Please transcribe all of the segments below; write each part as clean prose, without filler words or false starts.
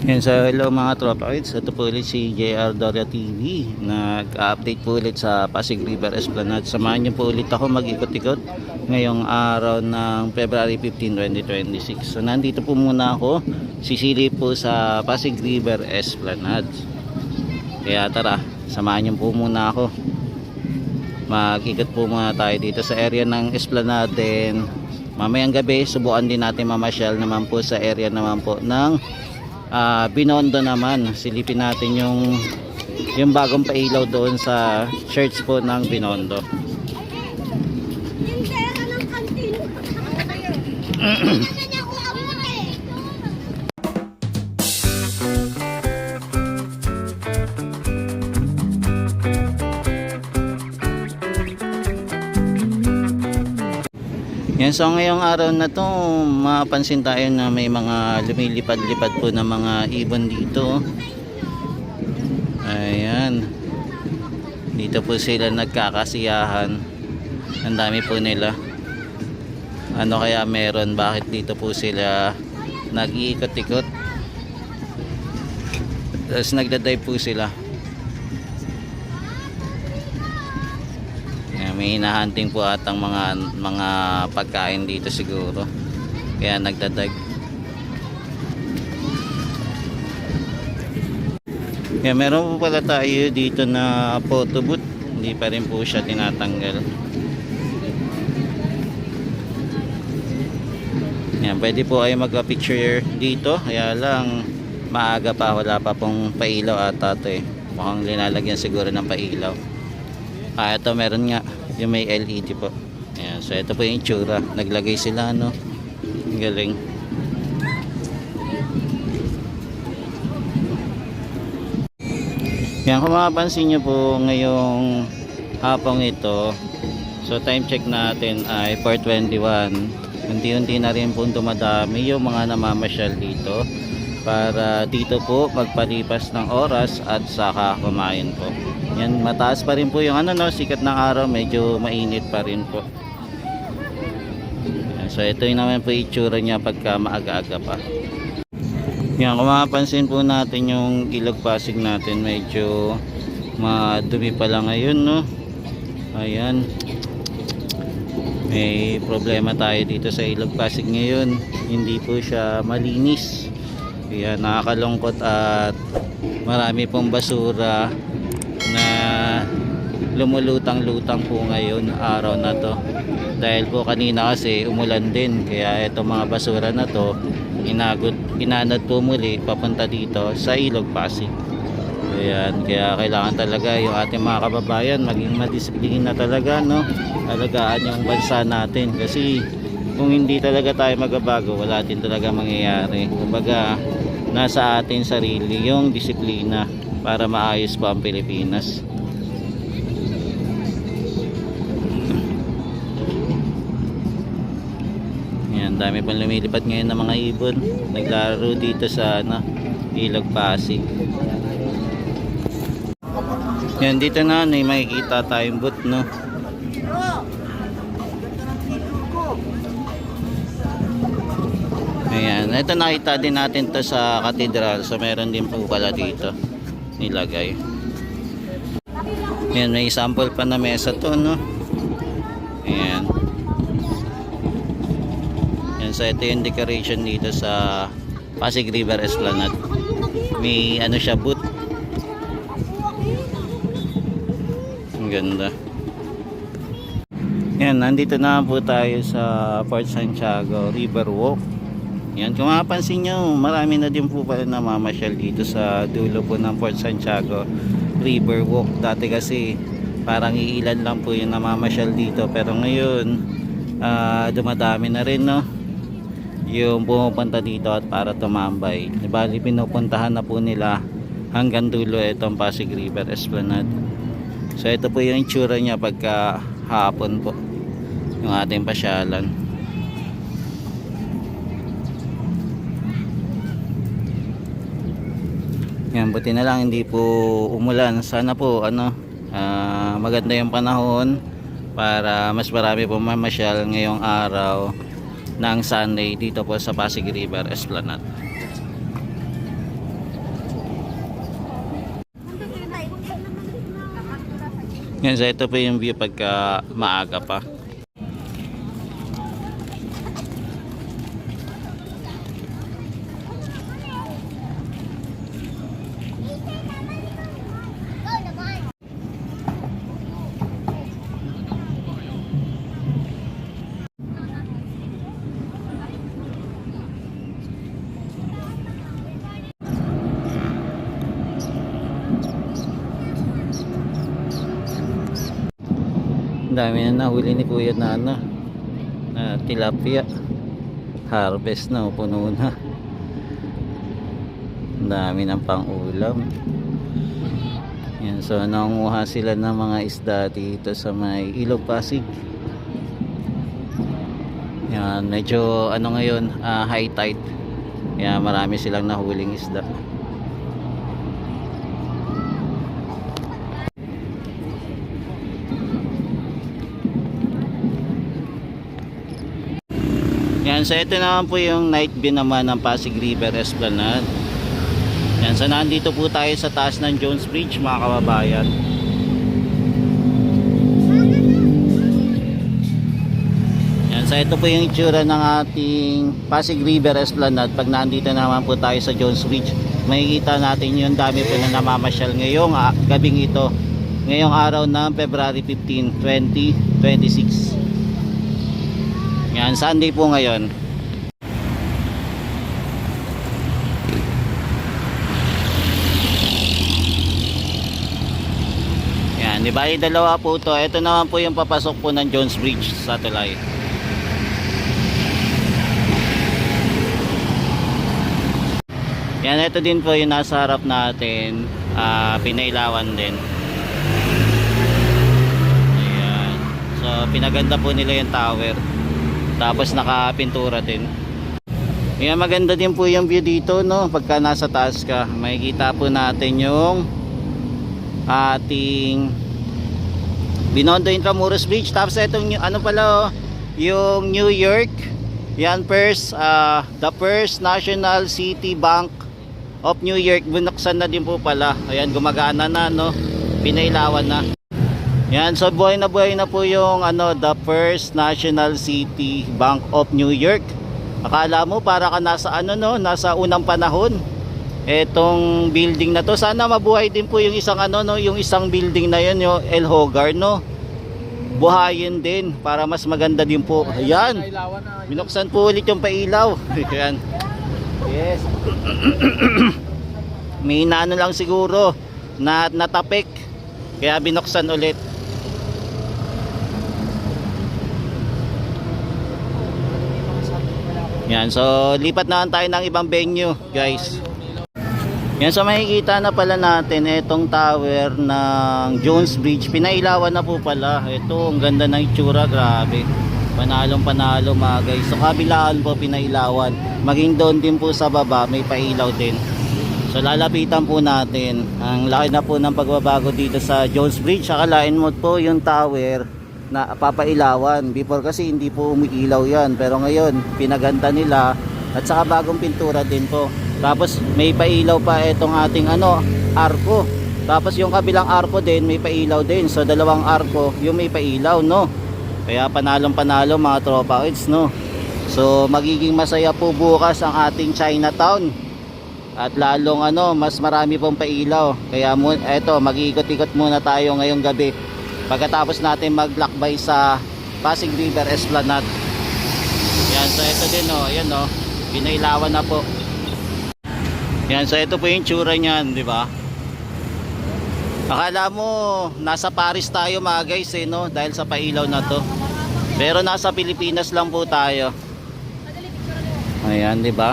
Yan, so hello mga tropa kids, ito po ulit si JR Doria TV. Nag-update po ulit sa Pasig River Esplanade. Samahan niyo po ulit ako mag-ikot-ikot ngayong araw ng February 15, 2026. So nandito po muna ako, sisilip po sa Pasig River Esplanade. Kaya tara, samahan niyo po muna ako. Mag-ikot po muna tayo dito sa area ng Esplanade. Then mamayang gabi, subukan din natin mamasyal naman po sa area naman po ng Binondo naman. Silipin natin yung bagong pailaw doon sa church po ng Binondo. Yan, so ngayong araw na to mapapansin tayo na may mga lumilipad-lipad po na mga ibon dito. Ayan, dito po sila nagkakasiyahan. Ang dami po nila. Ano kaya meron, bakit dito po sila nag-iikot-ikot? Tapos nagdadive po sila. May hinahunting po atang mga pagkain dito siguro, kaya nagdadag. Kaya meron po pala tayo dito na photo booth, hindi pa rin po siya tinatanggal. Yan, pwede po kayo magpa-picture dito, kaya lang maaga pa, wala pa pong pailaw ata to eh. Mukhang linalagyan siguro ng pailaw. Ito meron nga yung may LED po. Ayan, so ito po yung itsura. Naglagay sila, no? Galing. Yan, kung mapapansin nyo po ngayong hapong ito, so time check natin ay 4:21. Unti-unti na rin po dumadami yung mga namamasyal dito para dito po magpalipas ng oras at saka kumain po. Yan, mataas pa rin po yung sikat ng araw, medyo mainit pa rin po. Yan, so ito yung naman po itsura niya pagka maaga-aga pa. Yan, kung mapapansin po natin yung ilog Pasig natin, medyo madumi pa lang ngayon, no? Ayan, may problema tayo dito sa ilog Pasig ngayon, hindi po siya malinis. Kaya nakakalungkot at marami pong basura na lumulutang-lutang po ngayon araw na to, dahil po kanina kasi umulan din, kaya itong mga basura na to inanod po muli papunta dito sa ilog Pasig. Ayan, kaya kailangan talaga yung ating mga kababayan maging madisiplina talaga, no? Alagaan yung bansa natin, kasi kung hindi talaga tayo magbabago, wala din talaga mangyayari. Kumbaga, nasa atin sarili yung disiplina para maayos pa ang Pilipinas. Yan, dami pang lumilipad ngayon ng mga ibon. Naglaro dito sa ilog Pasig. Yan, dito na may makikita tayong boot, no? Ayan, ito nakita din natin to sa katedral, so meron din po pala dito nilagay. Ayan, may sample pa na mesa to, no? Ayan. Ayan, so ito yung decoration dito sa Pasig River Esplanade. May siya, booth. Ang ganda. Ayan, nandito na po tayo sa Fort Santiago River Walk. Yan, kung mapapansin nyo, marami na din po pala namamasyal dito sa dulo po ng Fort Santiago River Walk. Dati kasi parang iilan lang po yung namamasyal dito, pero ngayon dumadami na rin, no? Yung pumupunta dito at para tumambay. Bali, pinupuntahan na po nila hanggang dulo itong Pasig River Esplanade. So ito po yung itsura niya pagka hapon po, yung ating pasyalan. Yan, buti na lang hindi po umulan. Sana po maganda yung panahon para mas marami po mamasyal ngayong araw ng Sunday dito po sa Pasig River Esplanade. Yan, so ito po yung view pagka maaga pa. Dami na nahuli ni kuya na ano, na tilapia. Harvest na, puno na. Dami ng pang-ulam. Yan, so nangunguha sila ng mga isda dito sa may Ilog Pasig. Yan, medyo ano ngayon, high tide. Yan, marami silang nahuling isda. Yan, so ito naman po yung night view naman ng Pasig River Esplanade. Yan, so nandito po tayo sa taas ng Jones Bridge, mga kababayan. Yan, so ito po yung itsura ng ating Pasig River Esplanade. Pag nandito naman po tayo sa Jones Bridge, makikita natin yung dami po na namamasyal ngayong gabing ito, ngayong araw ng February 15, 2026. Yan, Sunday po ngayon. Yan, di ba? Dalawa po to. Ito naman po yung papasok po ng Jones Bridge sa tulay. Yan, ito din po yung nasa harap natin. Pinailawan din. Ayan. So, pinaganda po nila yung tower. Tapos nakapintura din. Ayan, maganda din po yung view dito, no? Pagka nasa taas ka, makikita po natin yung ating Binondo Intramuros Bridge. Tapos itong ano pala, yung New York. Yan, the First National City Bank of New York. Binuksan na din po pala. Ayan, gumagana na, no? Pinailawan na. Yan, so buhay na po yung the First National City Bank of New York. Akala mo para ka nasa nasa unang panahon. Etong building na to, sana mabuhay din po yung isang yung isang building na yun, yung El Hogar, no. Buhayin din para mas maganda din po. Ayan. Binuksan po ulit yung pailaw. Ayan. Yes. May lang siguro na natapik. Kaya binuksan ulit. Yan, so lipat na tayo ng ibang venue, guys. Yan, so makikita na pala natin itong tower ng Jones Bridge. Pinailawan na po pala. Ito, ang ganda ng itsura, grabe. Panalong panalo, mga guys. So kabilaan po pinailawan. Maging doon din po sa baba, may pailaw din. So lalapitan po natin. Ang laki na po ng pagbabago dito sa Jones Bridge. Akalain mo po yung tower na papailawan. Before kasi hindi po umiilaw yan, pero ngayon pinaganda nila at saka bagong pintura din po. Tapos may pailaw pa itong ating arko. Tapos yung kabilang arko din may pailaw din. So dalawang arko yung may pailaw, no. Kaya panalong panalo, mga tropa kids, no. So magiging masaya po bukas ang ating Chinatown. At lalong mas marami pong pailaw. Kaya eto, mag-iikot-ikot muna tayo ngayong gabi pagkatapos natin maglakbay sa Pasig River Esplanade. Yan, so ito din, ayan, pinailawan na po. Yan, so ito po yung tsura niyan, di ba? Akala mo nasa Paris tayo, mga guys, no, dahil sa pailaw na to. Pero nasa Pilipinas lang po tayo. Ayan, di ba?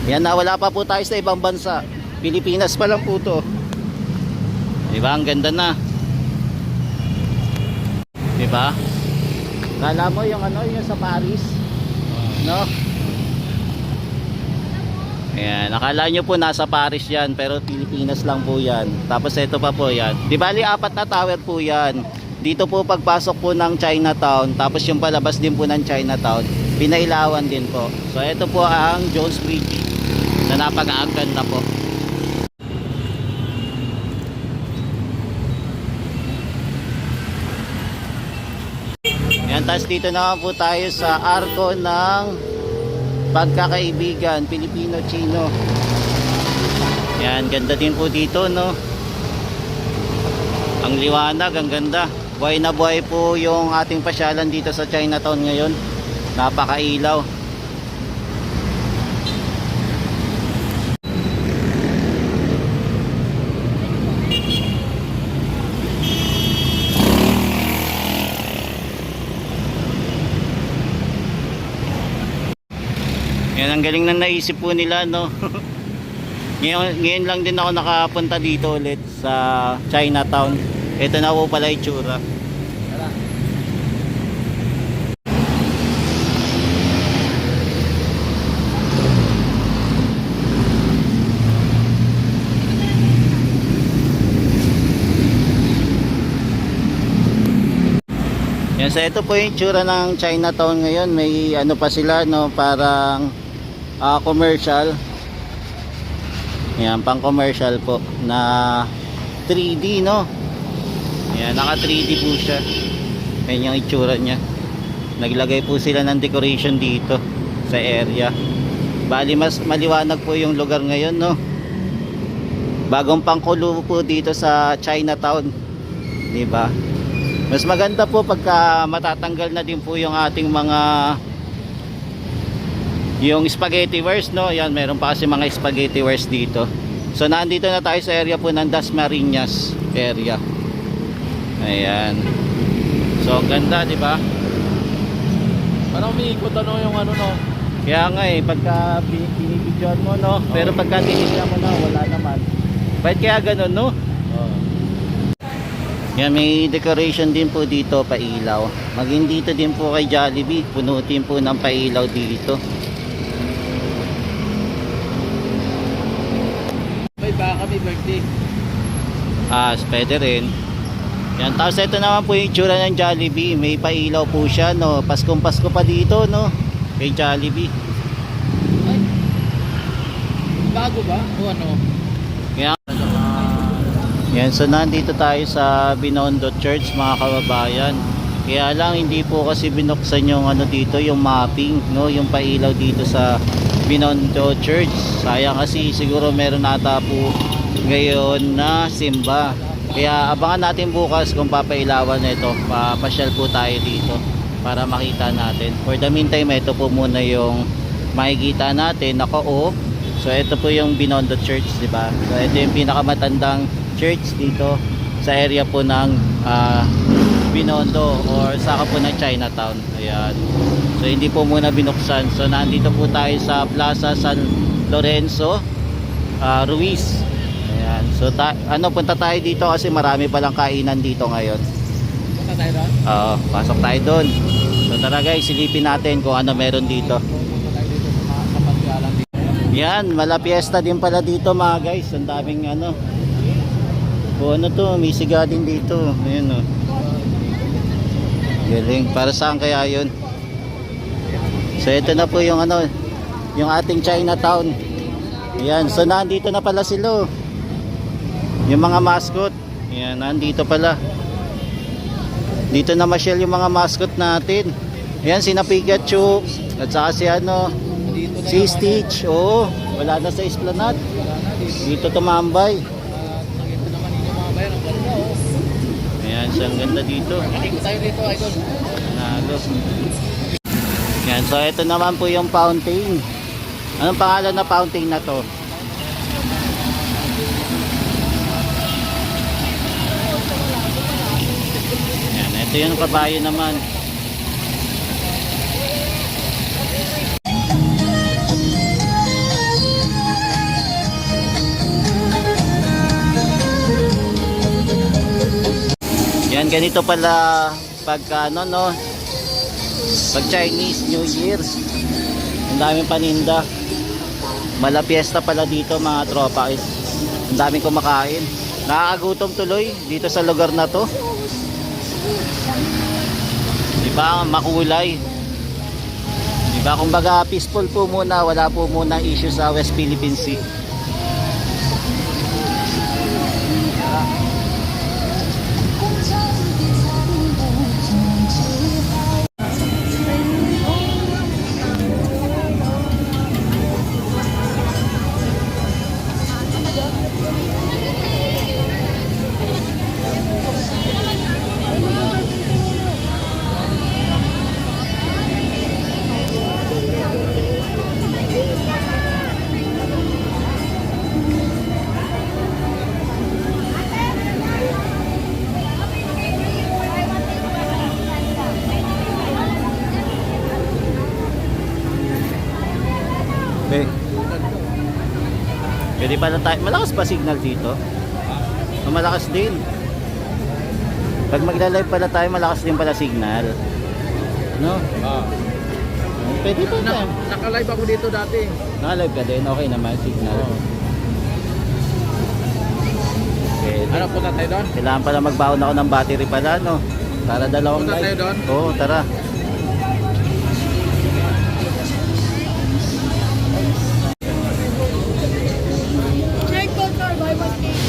Yan, wala pa po tayo sa ibang bansa. Pilipinas pa lang po to. Di ba? Ang ganda na. Di ba? Kala mo yung yung sa Paris, no? Ayan, akala nyo po nasa Paris yan, pero Pilipinas lang po yan. Tapos ito pa po yan. Di bali, 4 na tower po yan. Dito po pagpasok po ng Chinatown, tapos yung palabas din po ng Chinatown, pinailawan din po. So ito po ang Jones Bridge na napag-aaganda po. tas dito naman po tayo sa Arko ng Pagkakaibigan Pilipino-Chino. Yan, ganda din po dito, no? Ang liwanag, ang ganda. Buhay na buhay po yung ating pasyalan dito sa Chinatown ngayon. Napakailaw. Yan, ang galing na naisip po nila, no? Ngayon lang din ako nakapunta dito ulit sa Chinatown. Ito na po pala itsura. Yan, so ito po yung itsura ng Chinatown ngayon. May ano pa sila, no, parang commercial. Yan, pang commercial po na 3D, no. Yan, naka 3D po siya. Yan yung itsura niya. Naglagay po sila ng decoration dito sa area. Bali mas maliwanag po yung lugar ngayon, no. Bagong pangkulo po dito sa Chinatown, di ba? Mas maganda po pagka matatanggal na din po yung ating mga yung spaghetti wares, no. Yan, meron pa kasi mga spaghetti wares dito. So nandito na tayo sa area po ng Dasmariñas area. Ayan. So ang ganda, di ba? Parang umiikot ano yung ano, no? Kaya nga eh, pagka binibidyoan mo, no. Pero pagka tinignan mo na, wala naman. Bakit kaya ganun, no? Yan, may decoration din po dito, pailaw. Maging dito din po kay Jollibee, punutin po ng pailaw dito. May baka, may birthday. Pwede rin. Yan, tapos ito naman po yung itsura ng Jollibee. May pailaw po siya, no. Paskong Pasko pa dito, no, kay Jollibee. Ay, bago ba? O ano? Kaya yan, so nandito tayo sa Binondo Church, mga kababayan. Kaya lang hindi po kasi binuksan yung ano dito, yung mapping, no, yung pailaw dito sa Binondo Church. Sayang kasi siguro meron ata po ngayon na simba. Kaya abangan natin bukas kung papailawan na ito. Papasyal po tayo dito para makita natin. For the meantime, ito po muna yung makikita natin. Nako, so ito po yung Binondo Church, di ba? So ito yung pinakamatandang church dito sa area po ng Binondo or saka po ng Chinatown. Ayan. So hindi po muna binuksan. So nandito po tayo sa Plaza San Lorenzo Ruiz. Ayan. So punta tayo dito kasi marami palang kainan dito ngayon. Punta tayo doon? Oo, pasok tayo doon. So tara guys, silipin natin kung ano meron dito. Punta tayo dito sa kapagyalan dito. Yan, mala fiesta din pala dito mga guys. Ang daming ano. O ano to, may siga din dito. Ayan o. Galing. Para saan kaya yun? So ito na po yung ano, yung ating Chinatown. Ayan, so nandito na pala sila. Yung mga mascot. Ayan, nandito pala. Dito na masyal yung mga mascot natin. Ayan, sina Pikachu. At saka si ano, si Stitch. Oo, wala na sa Esplanade. Dito tumambay. Ayan, so ang ganda dito. Ikot tayo dito, idol. Nalo. Yan, so ito naman po yung fountain. Anong pangalan na fountain na to? Yan, ito yung kabayo naman. Yan, ganito pala pagka ano, no, pag Chinese New Year. Ang daming paninda. Mala fiesta pala dito mga tropa. Ang daming kumakain. Nakakagutom tuloy dito sa lugar na to. Diba, makulay. Diba, kumbaga peaceful po muna. Wala po muna issue sa West Philippine Sea. Pwede pala tayo. Malakas ba signal dito? Malakas din. Pag magla-live pala tayo, malakas din pala signal. No? Ah. Pwede pa tayo. Naka-live ako dito dati. Naka-live ka din, okay naman signal. Pwede. Ano, punta tayo doon? Kailangan pala magbaon ako ng battery pala, no? Para dalawang Punta tayo live. doon? Oo, tara. Check the car, buy one cake.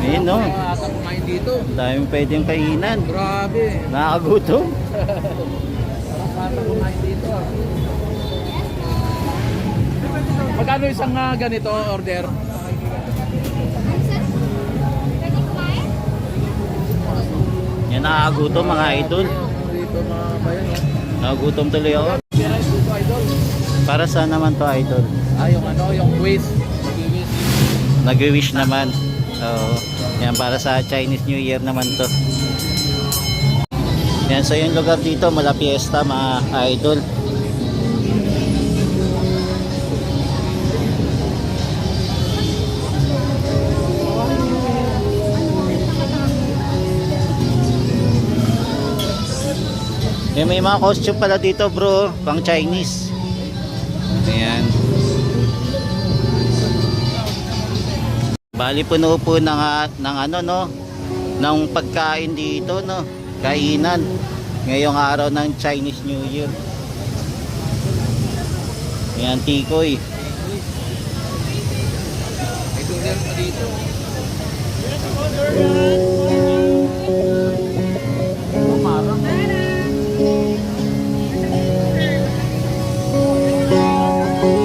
Ayun, no? Ata kumain dito. Daming pwedeng kainan. Grabe. Nakakagutom. Ata kumain dito. Magkano isang ganito order? Yan, nakakagutom mga idol. Dito mga bayan. Nakakagutom tuloy ako. Pira dito, idol. Para saan naman to idol? Yung ano, yung quiz. Quiz. Nag-wish naman. Oo. Yan, para sa Chinese New Year naman to. Yan, so yung lugar dito, mala fiesta mga idol. Yan, may mga costume pala dito bro, pang Chinese. Ayan. Bali puno po ng ano no, ng pagkain dito no, kainan ngayong araw ng Chinese New Year. Ayan, tikoy. May order pa dito.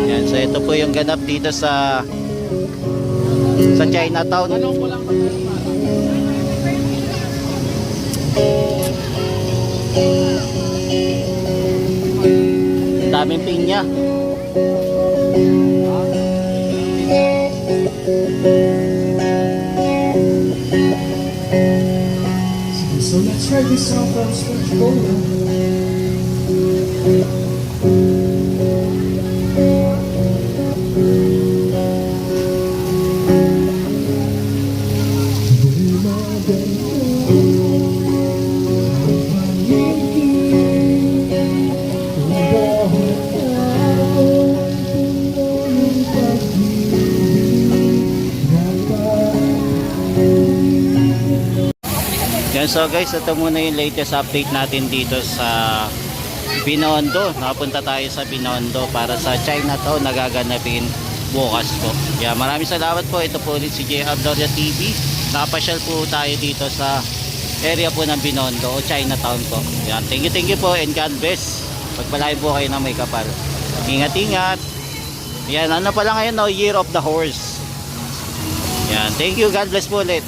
Ayan, so ito po yung ganap dito sa Chinatown. Tanong ko lang ba? Daming pinya. So let's try this song from Switch Golden. Yan, so guys, ito muna yung latest update natin dito sa Binondo. Nakapunta tayo sa Binondo para sa Chinatown nagaganapin bukas po. Yeah, maraming salamat po. Ito po ulit si JR Doria TV. Nakapasyal po tayo dito sa area po ng Binondo o Chinatown po. Yan, thank you po and God bless. Pagpalain po kayo na may kapal. Ingat-ingat. Yan, ano pala ngayon, no? Year of the Horse. Yan, thank you, God bless po ulit.